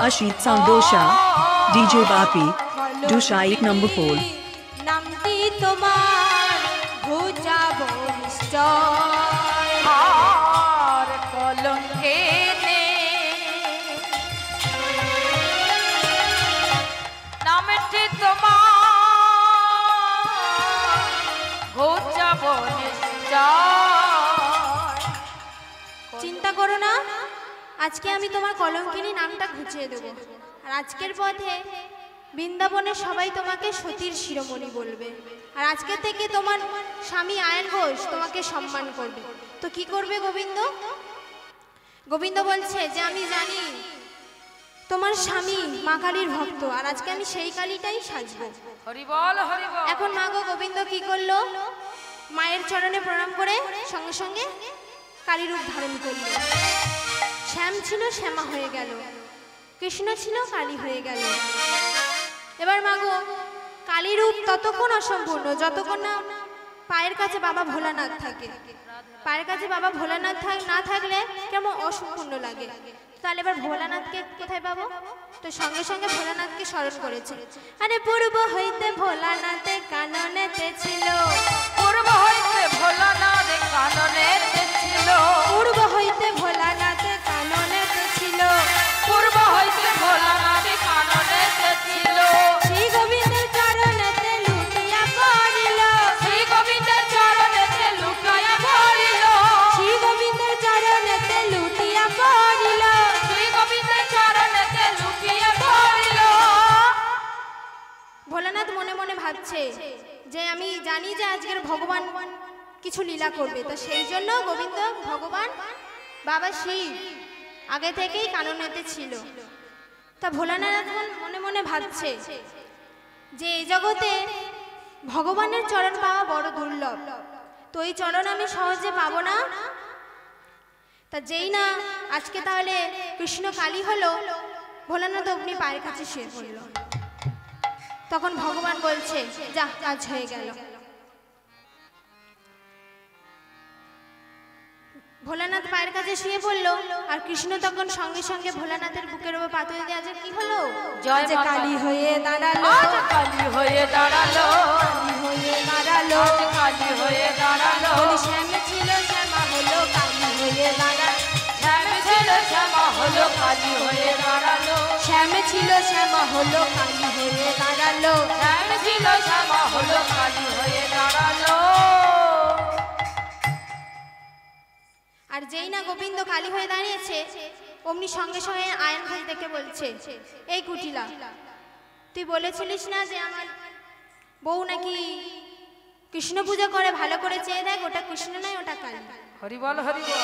Ashit Sandosha, DJ Bapi, Dusha 8 number 4. নামটি তোমার ঘুচাবো নিশ্চয় আর কলঙ্কে নামটি তোমার ঘুচাবো নিশ্চয়। চিন্তা করো না, আজকে আমি তোমার কলঙ্কিনী নামটা ঘুচিয়ে দেবো। আর আজকের পথে বৃন্দাবনের সবাই তোমাকে সতীর শিরোমণি বলবে। আর আজকে থেকে তোমার স্বামী আয়ন ঘোষ তোমাকে সম্মান করবে। তো কি করবে গোবিন্দ? গোবিন্দ বলছে যে আমি জানি তোমার স্বামী মা কালীর ভক্ত, আর আজকে আমি সেই কালীটাই সাজবো। এখন মা গো গোবিন্দ কি করলো? মায়ের চরণে প্রণাম করে সঙ্গে সঙ্গে কালী রূপ ধারণ করল। শ্যাম ছিল শ্যামা হয়ে গেল, কৃষ্ণ ছিল কালী হয়ে গেল। এবার মাগো কালী রূপ ততক্ষণ অসম্পূর্ণ যতক্ষণ না পায়ের কাছে বাবা ভোলানাথ থাকে। পায়ের কাছে বাবা ভোলানাথ না থাকলে কেমন অসম্পূর্ণ লাগে। তাহলে এবার ভোলানাথকে কোথায় পাবো? তো সঙ্গে সঙ্গে ভোলানাথকে স্মরণ করেছে। আরে পূর্ব হইতে ভোলানাথে কাননেতে ছিল, পূর্ব হইতে ভোলানাথে কাননেতে ছিল, পূর্ব হইতে ভোলানাথে কাননেতে ছিল, পূর্ব হইতে ভোলানাথে কাননেতে ছিল। শ্রী গোবিন্দের চরণেতে লুটিয়া পড়িল, শ্রী গোবিন্দের চরণেতে লুটাইয়া পড়িল, শ্রী গোবিন্দের চরণেতে লুটিয়া পড়িল, শ্রী গোবিন্দের চরণেতে লুটিয়া পড়িল। ভোলানাথ মনে মনে ভাবছে যে আমি জানি যে আজকের ভগবান কিছু লীলা করবে, তো সেই জন্য গোবিন্দ ভগবান বাবা শিব আগে থেকেই কাননেতে ছিল। তা ভোলানাথ মনে মনে ভাবছে যে এই জগতে ভগবানের চরণ পাওয়া বড় দুর্লভ, তো এই চরণ আমি সহজে পাবো না। তা যেই না আজকে তাহলে কৃষ্ণ কালী হলো, ভোলানাথ অগ্নি পায়ের কাছে শুয়ে পড়ল। তখন ভগবান বলছে যা কাজ হয়ে গেল। ভোলানাথ পায়ের কাছে শুয়ে পড়লো, আর কৃষ্ণ তখন সঙ্গে সঙ্গে ভোলানাথের বুকের উপর পাথর দিয়ে আজ কি হলো? জয় যে কালী হয়ে দাঁড়ালো, আজ কালী হয়ে দাঁড়ালো, কালী হয়ে দাঁড়ালো, আজ কালী হয়ে দাঁড়ালো। বলি শ্যাম ছিল শ্যামা হলো কালী হয়ে দাঁড়ালো, শ্যাম ছিল শ্যামা হলো কালী হয়ে দাঁড়ালো, শ্যাম ছিল শ্যামা হলো কালী হয়ে দাঁড়ালো, শ্যাম ছিল শ্যামা হলো কালী হয়ে দাঁড়ালো। আর যেই না গোবিন্দ কালী হয়ে দাঁড়িয়েছে, অমনি সঙ্গে সঙ্গে আয়ন ঘোষ দেখে বলছে এই কুটিলা, তুই বলেছিলিস না যে আমার বউ নাকি কৃষ্ণ পূজা করে, ভালো করে চেয়ে দেখ, ওটা কৃষ্ণ নয় ওটা কালী। হরি বল হরি বল।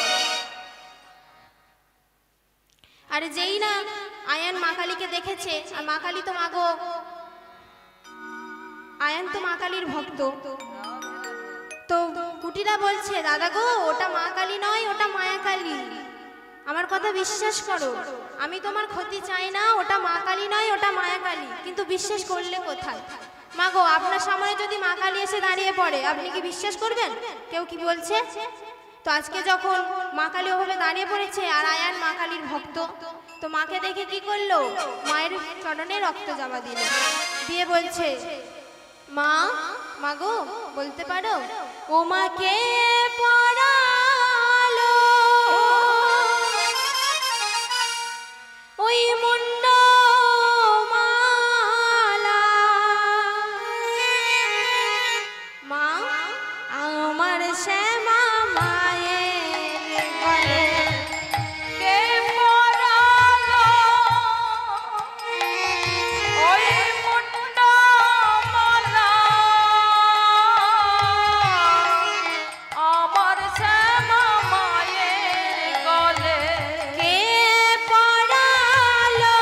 আর যেই না আয়ন মা কালীকে দেখেছে, আর মা কালী তো মাগো, আয়ন তো মা কালীর ভক্ত, তো কুটিরা বলছে দাদা গো ওটা মা কালী নয়, ওটা মায়া কালী, আমার কথা বিশ্বাস করো, আমি তোমার ক্ষতি চাই না, ওটা মা কালী নয় ওটা মায়া কালী। কিন্তু বিশ্বাস করলে কোথায়? মা গো আপনার সামনে যদি মা কালী এসে দাঁড়িয়ে পড়ে আপনি কি বিশ্বাস করবেন? কেউ কি বলছে? তো আজকে যখন মা কালী ওভাবে দাঁড়িয়ে পড়েছে, আর আয়ান মা কালীর ভক্ত, তো মাকে দেখে কি করলো? মায়ের চরণে রক্ত জবা দিল, দিয়ে বলছে মা, মা গো বলতে পারো ও মাকে পড়ালো ওই মুন্ড মালা, মা আমার শ্যামা মায়ের গলে কে পরালো ওই মুন্ড মালা, আমার শ্যামা মায়ের গলে কে পড়ালো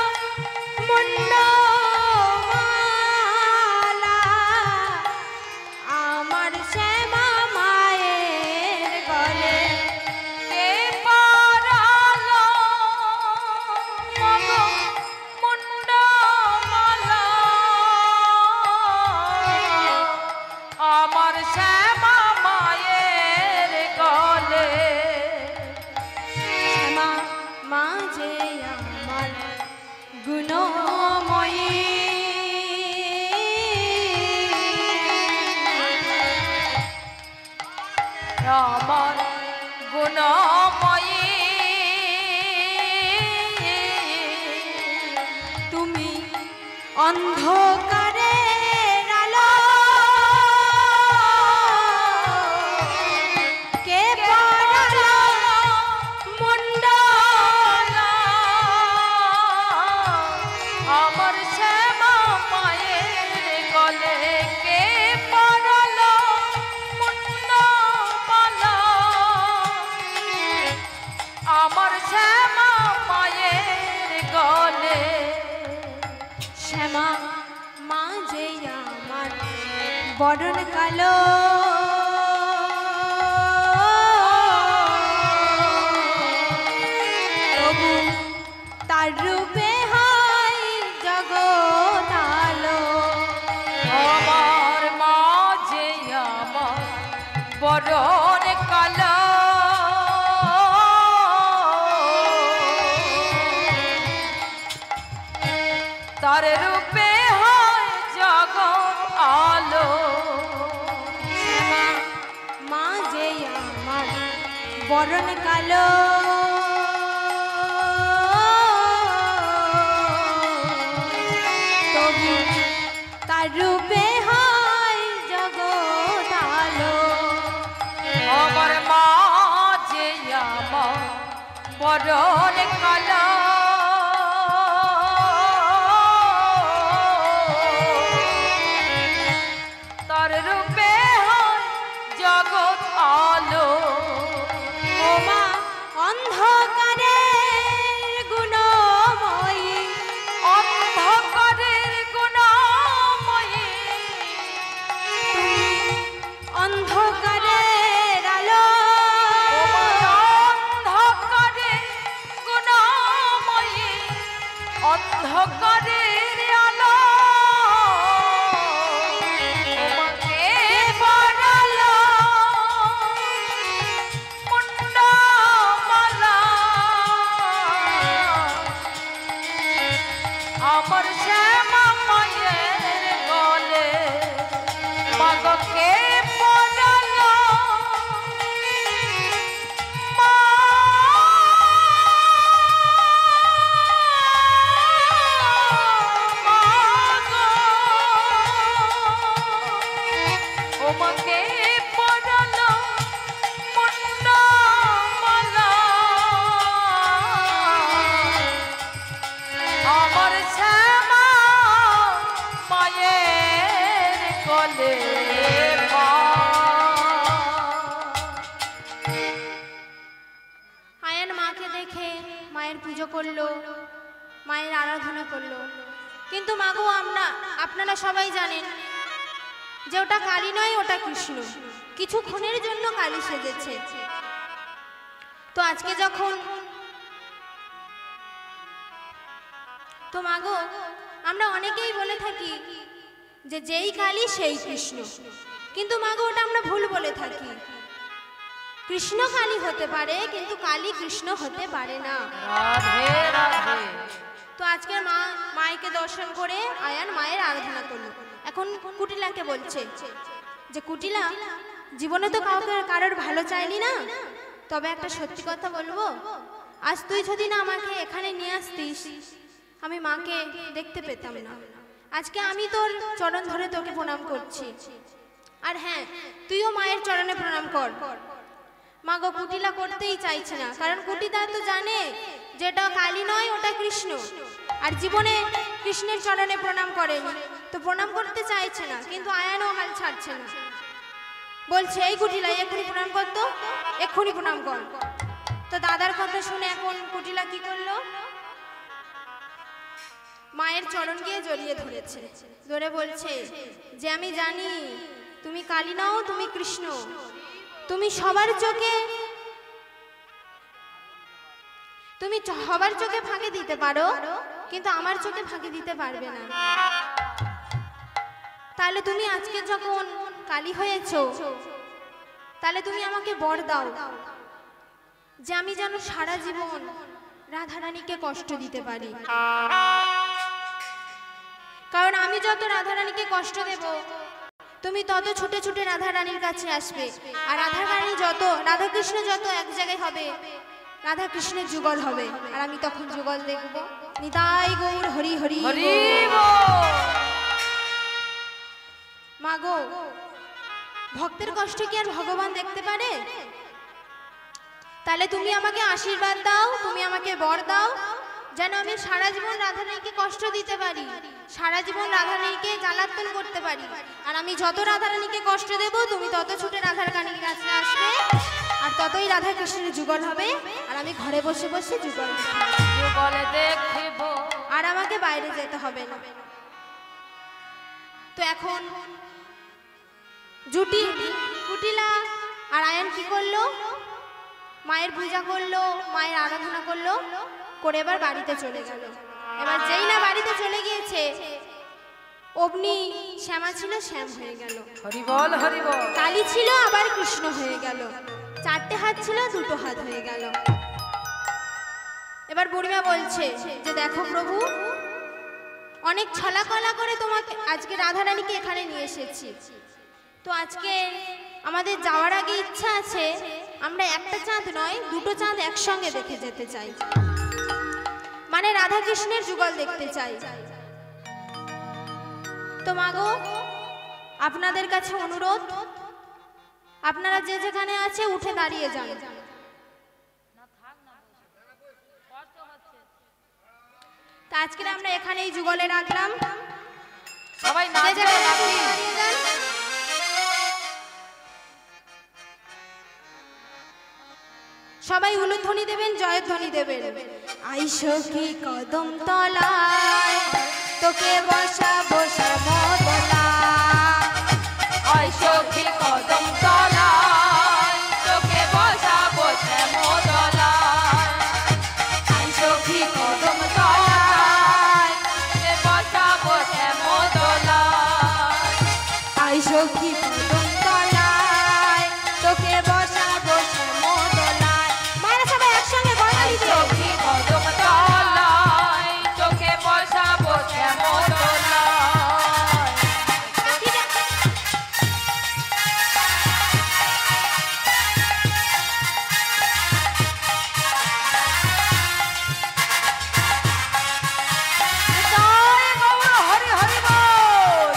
অন্ধকারের আলো কে পড়ালো মণ্ডল আমার শ্যামা মায়ের গলে কে পড়ালো মুন্ডমালা আমার শ্যামা মায়ের গলে শ্যামা মা যে আমার বরণ কালো তবু তার রূপে হয় জগৎ আলো আমার মা যে আমার বরণ কালো তার রূপে হয় জগৎ আলো শ্যামা মা যে আমার বরণ কালো তবু তার রূপে হয় জগৎ আলো আমার মা যে আমার বরণ কালো তার রূপে হয় জগৎ আলো ও মা অন্ধকারের গুণময়ী অন্ধকারের গুণময়ী অন্ধকারের আলো অন্ধকারের গুণময়ী অন্ধকারের আলো তোমাকে পড়ালো মুন্ডমালা আমার শ্যামা মায়ের গলে মাগকে পড়ালো মা ওমাকে পড়ালো মুন্ডমালা আমার শ্যামা মায়ের গলে মা আয়ান মাকে দেখে মায়ের পুজো করলো মায়ের আরাধনা করলো কিন্তু মাগো আপনারা সবাই জানেন যে ওটা কালী নয় ওটা কৃষ্ণ কিছুক্ষণের জন্য কালী সেজেছে তো আজকে যখন তো মাগো আমরা অনেকেই বলে থাকি যে যেই কালী সেই কৃষ্ণ কিন্তু মাগো ওটা আমরা ভুল বলে থাকি কৃষ্ণ কালী হতে পারে কিন্তু কালী কৃষ্ণ হতে পারে না রাধে রাধে তো আজকে মায়েকে দর্শন করে আয়ান মায়ের আরাধনা করলো এখন কুটিলাকে বলছে যে কুটিলা জীবনে তো কারোর ভালো চাইলি না তবে একটা সত্যি কথা বলবো আজ তুই যদি না আমাকে এখানে নিয়ে আসতিস আমি মাকে দেখতে পেতাম না আজকে আমি তোর চরণ ধরে তোকে প্রণাম করছি আর হ্যাঁ তুইও মায়ের চরণে প্রণাম কর মা গো কুটিলা করতেই চাইছে না কারণ কুটিলা তো জানে যেটা কালী নয় ওটা কৃষ্ণ আর জীবনে কৃষ্ণের চরণে প্রণাম করেনি তো প্রণাম করতে চাইছে না কিন্তু আয়ানও হাল ছাড়ছে না বলছে এই কুটিলা এক্ষুনি প্রণাম কর তো এক্ষুনি প্রণাম কর তো দাদার কথা শুনে এখন কুটিলা কি করলো মায়ের চরণ গিয়ে জড়িয়ে ধরেছে ধরে বলছে যে আমি জানি তুমি কালী নও তুমি কৃষ্ণ তুমি সবার চোখে ফাঁকি দিতে পারো কিন্তু আমার চোখে ফাঁকি দিতে পারবে না তাহলে তুমি আজকে যখন কালী হয়েছো তাহলে তুমি আমাকে বর দাও যে আমি যেন সারা জীবন রাধারানীকে কষ্ট দিতে পারি কারণ আমি যত রাধারানীকে কষ্ট দেব তুমি তত ছুটে ছুটে রাধারানীর কাছে আসবে আর রাধারানী যত রাধাকৃষ্ণ যত এক জায়গায় হবে রাধা কৃষ্ণের যুগল হবে আর আমি তখন যুগল দেখব। নিতাই গৌর হরি হরি হরি মাগো, ভক্তের কষ্ট কি আর ভগবান দেখতে পারে? তাহলে তুমি আমাকে আশীর্বাদ দাও, তুমি আমাকে বর দাও, যেন আমি সারা জীবন রাধারানীকে কষ্ট দিতে পারি, সারা জীবন রাধারানীকে জ্বালাতন করতে পারি। আর আমি যত রাধারানীকে কষ্ট দেব, তুমি তত ছুটে রাধার কানের কাছে আসবে, আর ততই রাধা কৃষ্ণের যুগল হবে, আর আমি ঘরে বসে বসে যুগল দেখব। যুগল দেখিব। আর আমাকে বাইরে যেতে হবে না। তো এখন জুটি কুটিলা আর আয়ন কি করলো? মায়ের পূজা করলো, মায়ের আরাধনা করলো, করে এবার বাড়িতে চলে গেল। এবার যেই না বাড়িতে চলে গিয়েছে, অগ্নি শ্যামা ছিল শ্যাম হয়ে গেল, হরি বল হরি বল। কালী ছিল আবার কৃষ্ণ হয়ে গেল, চারটে হাত ছিল দুটো হাত হয়ে গেল। এবার বুড়িমা বলছে যে দেখো প্রভু, অনেক ছলাকলা করে তোমাকে আজকে রাধারানীকে এখানে নিয়ে এসেছি। তো আজকে আমাদের যাওয়ার আগে ইচ্ছা আছে, আমরা একটা চাঁদ নয় দুটো চাঁদ একসঙ্গে দেখে যেতে চাই, মানে রাধা কৃষ্ণের যুগল দেখতে চাই। তো মাগো, আপনাদের কাছে অনুরোধ, আপনারা যে যেখানে আছে উঠে দাঁড়িয়ে যান। তা আজকে আমরা এখানেই যুগলে রাখলাম, সবাই যে নাচবে যেখানে নাকি? আছেন দাঁড়িয়ে যান। সবাই উলুধ্বনি দেবেন, জয়ধ্বনি দেবেন। আই সখী কদম তলায়, তোকে বসাবো শ্যামদলায়। ওই সখী কদম তলায়, তোকে বসাবো শ্যামদলায়। ওই সখী কদম তলায়, তোকে বসাবো শ্যামদলায়। আই সখী কদম তলায়, তোকে বসাবো শ্যামদলায়। মায়েরা সবাই একসঙ্গে গলা ওই দিতে। সখী কদম তলায়, তোকে বসাবো শ্যামদলায়। ঠিক আছে। জয় গৌর হরি হরি বল।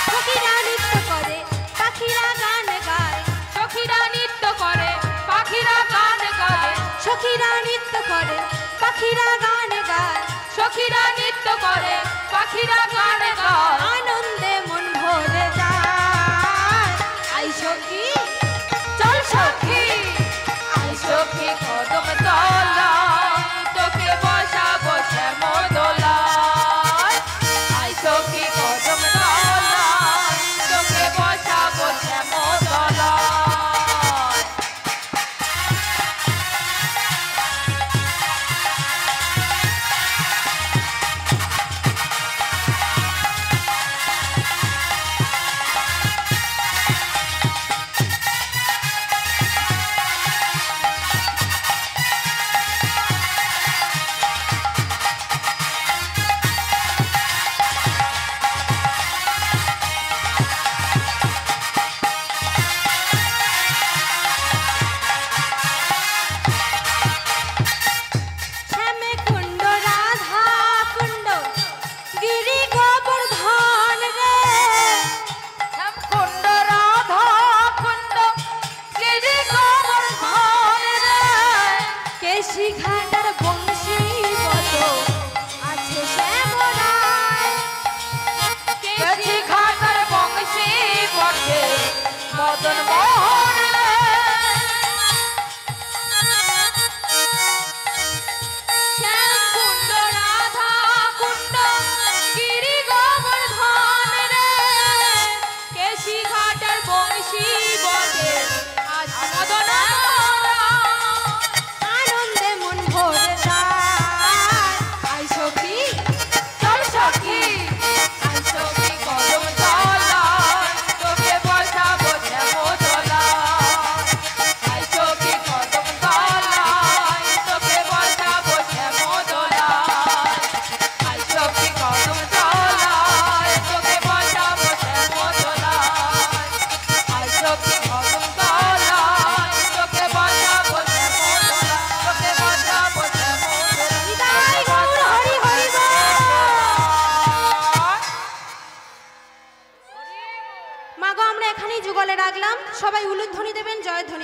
সখীরা নৃত্য করে, পাখিরা গান গায়। সখীরা নৃত্য করে, পাখিরা গান গায়। সখীরা নৃত্য করে, পাখিরা গান গায়। সখীরা নৃত্য করে, পাখিরা গান গায়। আনন্দে মন ভরে যায়। আই সখী, চল সখী, আই সখী কদম তলায়, তোকে বসাবো শ্যামদলায়। আই সখী কদম তলায়, তোকে বসাবো শ্যামদলায়।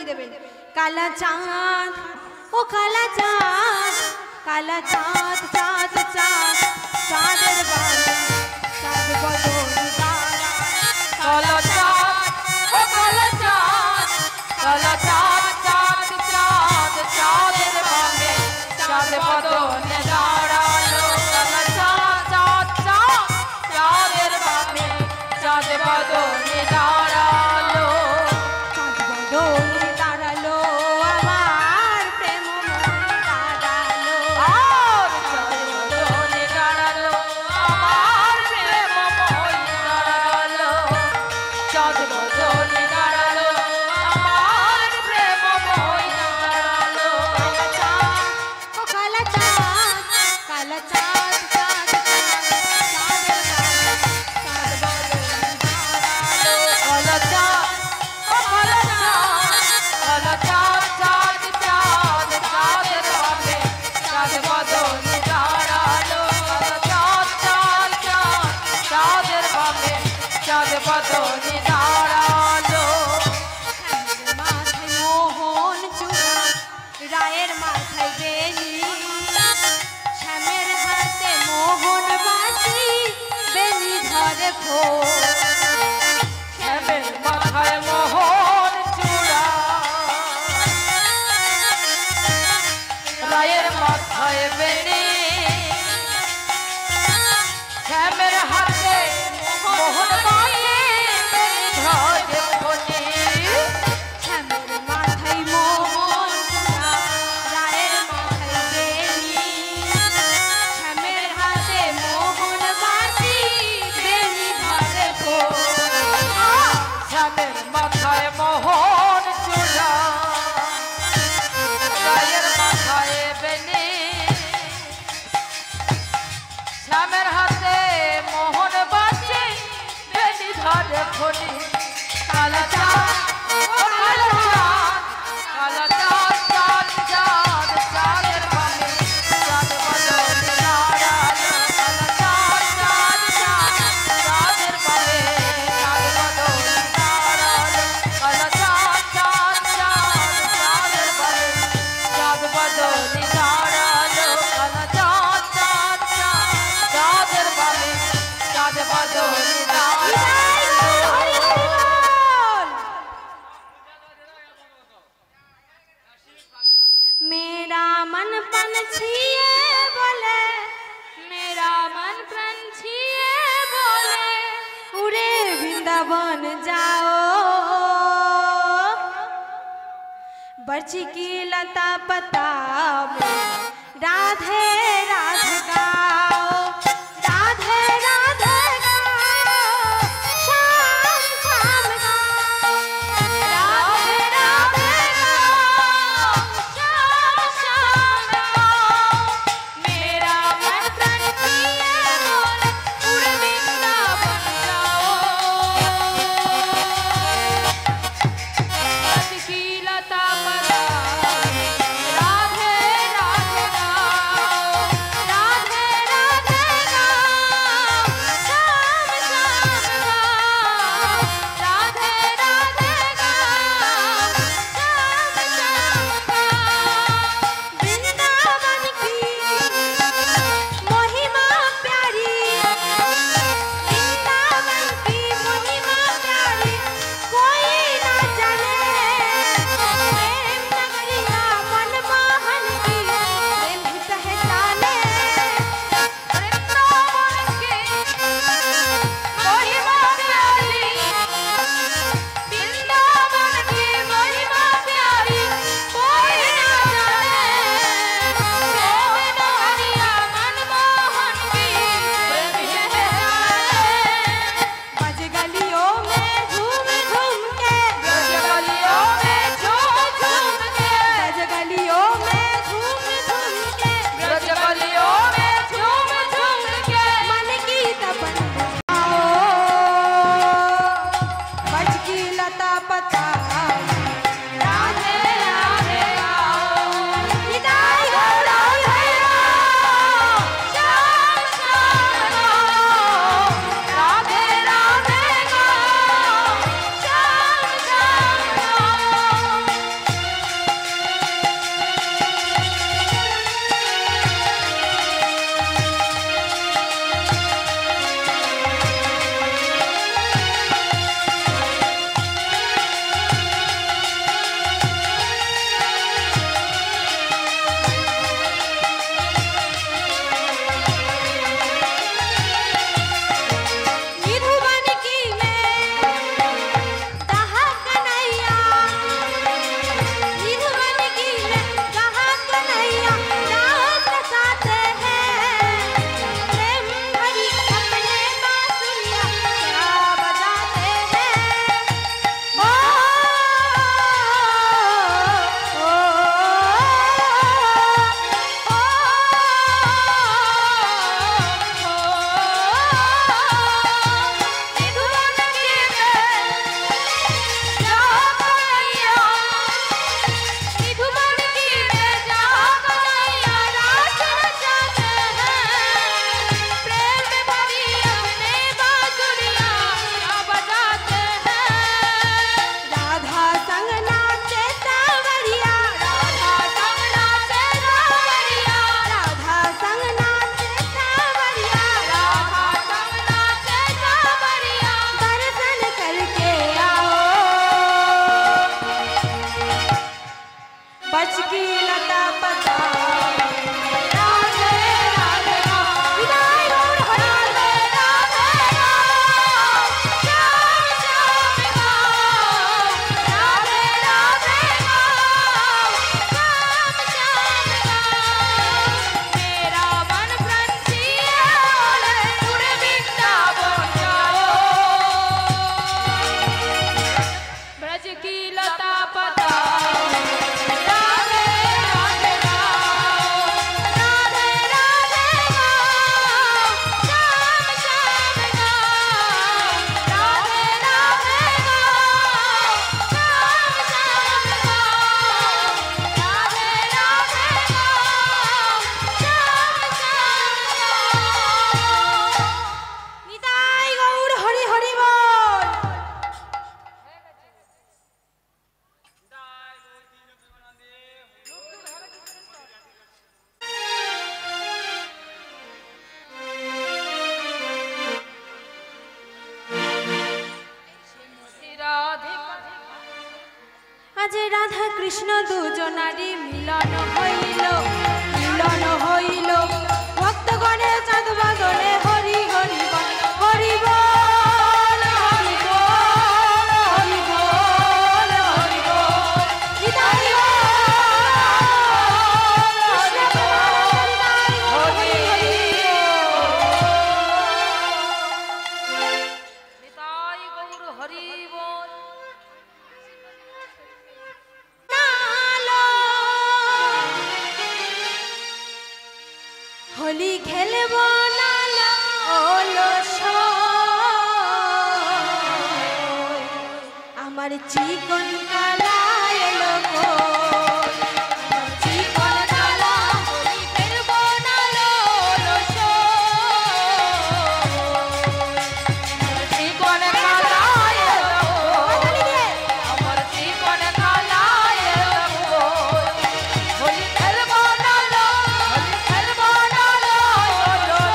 ধ্বনি দেবেন। কালা চাঁদ ও কালা চাঁদ, কালা চাঁদ চাঁদ চাঁদ, চাঁদের বাবা চাঁদ বদন তারা। কালা চাঁদ ও কালা চাঁদ, কালা চাঁদ চাঁদ চাঁদ, চাঁদের বামে চাঁদ বদনে দাঁড়ালো। কালা চাঁদ চাঁদ চাঁদ, চাঁদের বামে চাঁদ বদনে দাঁড়ালো। চাঁদ বদনে দাঁড়ালো আমার প্রেমময় দাঁড়ালো। আর চাঁদ বদনে দাঁড়ালো আমার প্রেমময় দাঁড়ালো। চাঁদ বদনে দাঁড়ালো আমার প্রেমময় দাঁড়ালো। ও কালা চাঁদ, কালা চাঁদ চাঁদ চাঁদ, চাঁদের বাবা চাঁদ বদনে দাঁড়ালো। কালা চাঁদ ও কালা চাঁদ, কালা চাঁদ চাঁদ চাঁদ, চাঁদের বামে চাঁদ বদনে দাঁড়ালো। কালা চাঁদ চাঁদ চাঁদ, চাঁদের বামে চাঁদ বদনে দাঁড়ালো। শ্যামের মাথায় মোহন চূড়া, রায়ের মাথায় বেনি, শ্যামের হাতে মোহন বাঁশি, বেনি ধরে ফোর। শ্যামের মাথায় মোহন চূড়া, রায়ের মাথায় বেনি, শ্যামের হাতে মোহন বাঁশি, বেনি ধরে ফণি। শ্যামের মাথায় মোহন চূড়া, রায়ের মাথায় বেনি, শ্যামের হাতে মোহন বাঁশি, বেনি ধরে ফোর। শ্যামের মাথায় মোহন চূড়া, রায়ের মাথায় বেনি, শ্যামের হাতে মোহন বাঁশি, বেনি ধরে ফণি। কালা চাঁদ ও কালা চাঁদ, কালা চাঁদ চাঁদ চাঁদ, চাঁদের বামে চাঁদ বদনে দাঁড়ালো। কালা চাঁদ চাঁদ চাঁদ, চাঁদের বামে চাঁদ বদনে দাঁড়ালো। কালা চাঁদ চাঁদ চাঁদ, চাঁদের বামে চাঁদ বদনে দাঁড়ালো। কালা চাঁদ চাঁদ চাঁদ, চাঁদের বামে চাঁদ বদনে দাঁড়ালো। मेरा मन पंछिए बोले, मेरा मन पंछिए बोले, उड़े वृंदावन जाओ, बरछी की लता पता में राधे राधे गाओ, राधे राधे गाओ, शाम शाम गाओ, राधे राधे गाओ, शाम शाम गाओ। मेरा मन पंछिए बोले, उड़े वृंदावन जाओ, बरछी की लता पता में राधे राधे गाओ, राधे बच की लता पता राधे राधे विदाई गौर हरि राधे श्याम श्याम राधे राधे श्याम श्याम मेरा मन फ्रंसिया पूरे वृंदावन जाओ ब्रज की लता पता आज राधा कृष्ण दुजनारी मिलन हईल भक्तगणे चाँद बादले हरि हरि हरि बोल हरि बोल हरि बोल हरि बोल निताई गौर हरि बोल होली खेलब नाला ओलस আমার চিকন কালা এলো গো চিকন কালা হোলি খেলব নালা ওলস চিকন কালা এলো আমার চিকন কালা এলো গো হোলি খেলব নালা হোলি খেলব নালা ওলস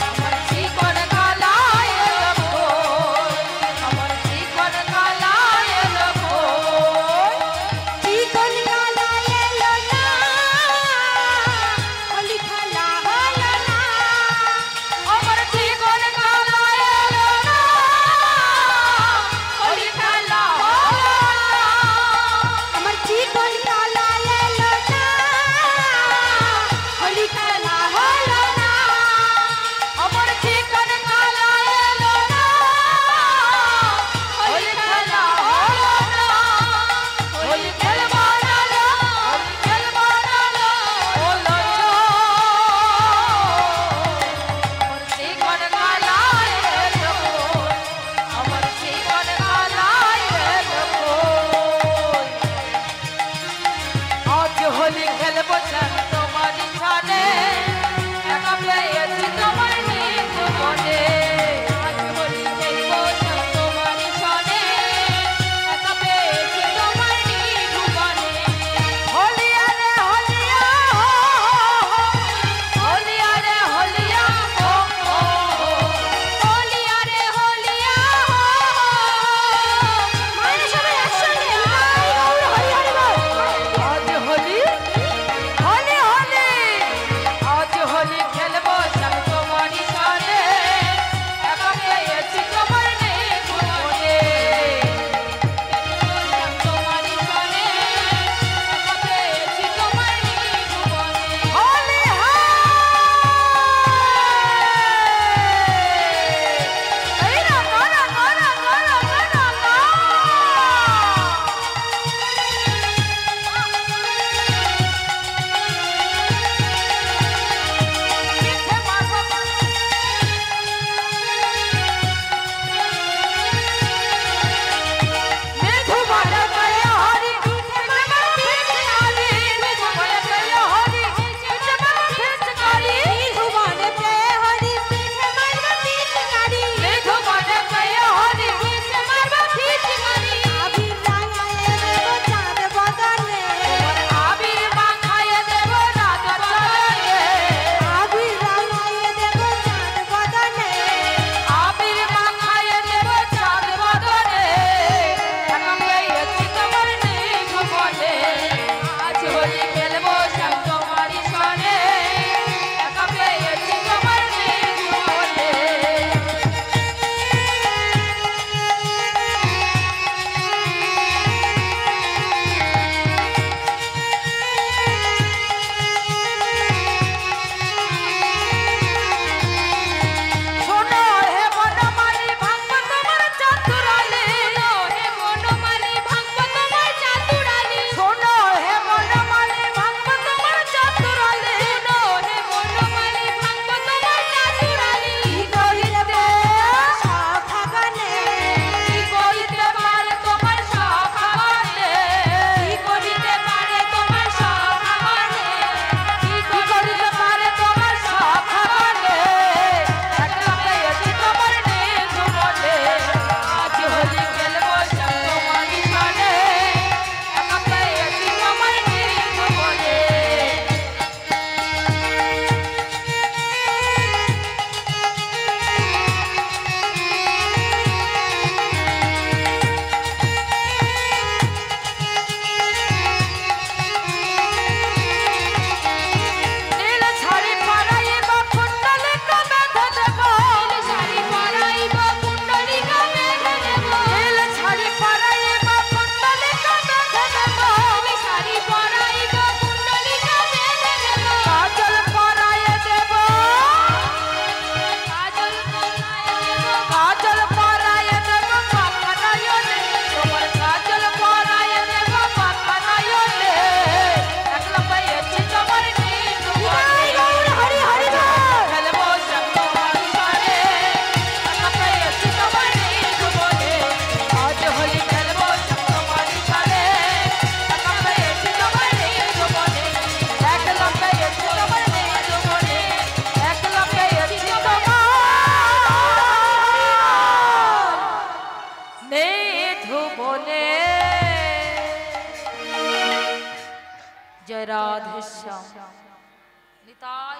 আমার চিকন কালা এলো গো মধুবনে জয় রাধেশ্যাম নিতাই